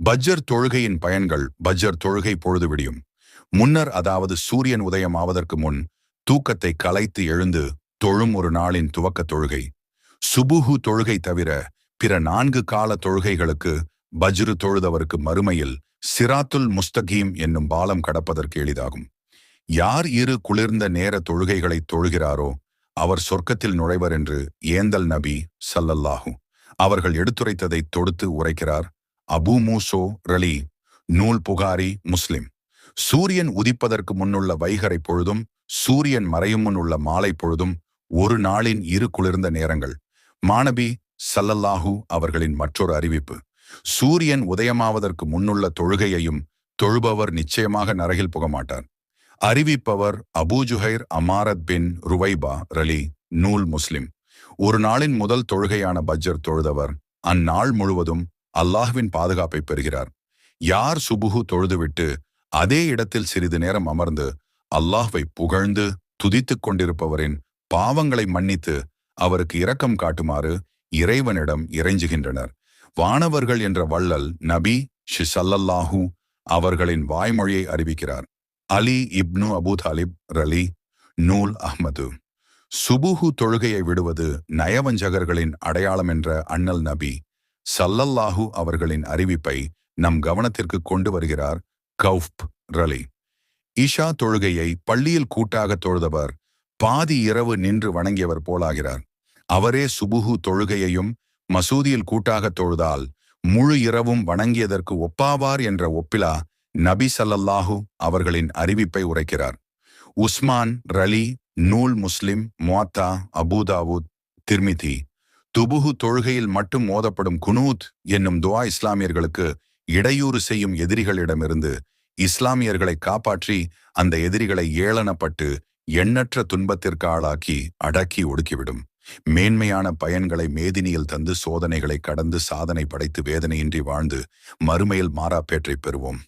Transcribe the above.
பஜ்ர் தொழுகையின் பயன்கள். பஜ்ர் தொழுகை பொழுது விடியும் முன்னர், அதாவது சூரியன் உதயம் ஆவதற்கு முன் தூக்கத்தை கலைத்து எழுந்து தொழும் ஒரு நாளின் துவக்க தொழுகை. சுபுஹு தொழுகை தவிர பிற 4 கால தொழுகைகளுக்கு பஜ்ரு தொழுதவருக்கு மறுமையில் சிராத்துல் முஸ்தகீம் என்னும் பாலம் கடப்பதற்கு எளிதாகும். யார் இரு குளிர்ந்த நேர தொழுகைகளை தொழுகிறாரோ அவர் சொர்க்கத்தில் நுழைவர் என்று ஏந்தல் நபி ஸல்லல்லாஹு அவர்கள் எடுத்துரைத்ததை தொடுத்து உரைக்கிறார் அபூ மூசோ ரலி. நூல் புகாரி, முஸ்லிம். சூரியன் உதிப்பதற்கு முன்னுள்ள வைகறை பொழுதும் சூரியன் மறையும் முன் உள்ள மாலை பொழுதும் ஒரு நாளின் இரு குளிர்ந்த நேரங்கள். மாநபி ஸல்லல்லாஹு அவர்களின் மற்றொரு அறிவிப்பு: சூரியன் உதயமாவதற்கு முன்னுள்ள தொழுகையையும் தொழுபவர் நிச்சயமாக நரகில் புகமாட்டார். அறிவிப்பவர் அபூ ஜுஹைர் அமாரத் பின் ருவைபா ரலி. நூல் முஸ்லிம். ஒரு நாளின் முதல் தொழுகையான பஜ்ர் தொழுதவர் அந்நாள் முழுவதும் அல்லாஹ்வின் பாதுகாப்பை பெறுகிறார். யார் சுபுஹு தொழுதுவிட்டு அதே இடத்தில் சிறிது நேரம் அமர்ந்து அல்லாஹ்வை புகழ்ந்து துதித்துக் கொண்டிருப்பவரின் பாவங்களை மன்னித்து அவருக்கு இரக்கம் காட்டுமாறு இறைவனிடம் இறைஞ்சுகின்றனர். வானவர்கள் என்ற வள்ளல் நபி ஸல்லல்லாஹு அவர்களின் வாய்மொழியை அறிவிக்கிறார். அலி இப்னு அபூ தாலிப் ரலி. நூல் அஹ்மது. சுபுஹு தொழுகையை விடுவது நயவஞ்சகர்களின் அடையாளம் என்ற அண்ணல் நபி ஸல்லல்லாஹு அவர்களின் அறிவிப்பை நம் கவனத்திற்கு கொண்டு வருகிறார் கௌஃப் ரலி. இஷா தொழுகையை பள்ளியில் கூட்டாக தொழுதவர் பாதி இரவு நின்று வணங்கியவர் போலாகிறார். அவரே சுபுஹு தொழுகையையும் மசூதியில் கூட்டாக தொழுதால் முழு இரவும் வணங்கியதற்கு ஒப்பாவார் என்ற ஒப்பிலா நபி ஸல்லல்லாஹு அவர்களின் அறிவிப்பை உரைக்கிறார். உஸ்மான் ரலி. நூல் முஸ்லிம், முவத்தா, அபூ தாவூத், திர்மிதி. துபுஹு தொழுகையில் மட்டும் ஓதப்படும் குனூத் என்னும் துஆ இஸ்லாமியர்களுக்கு இடையூறு செய்யும் எதிரிகளிடமிருந்து இஸ்லாமியர்களை காப்பாற்றி அந்த எதிரிகளை ஏளனப்பட்டு எண்ணற்ற துன்பத்திற்கு ஆளாக்கி அடக்கி ஒடுக்கிவிடும். மேன்மையான பயன்களை மேதினியில் தந்து சோதனைகளை கடந்து சாதனை படைத்து வேதனையின்றி வாழ்ந்து மறுமையில் மாறாப்பேற்றை பெறுவோம்.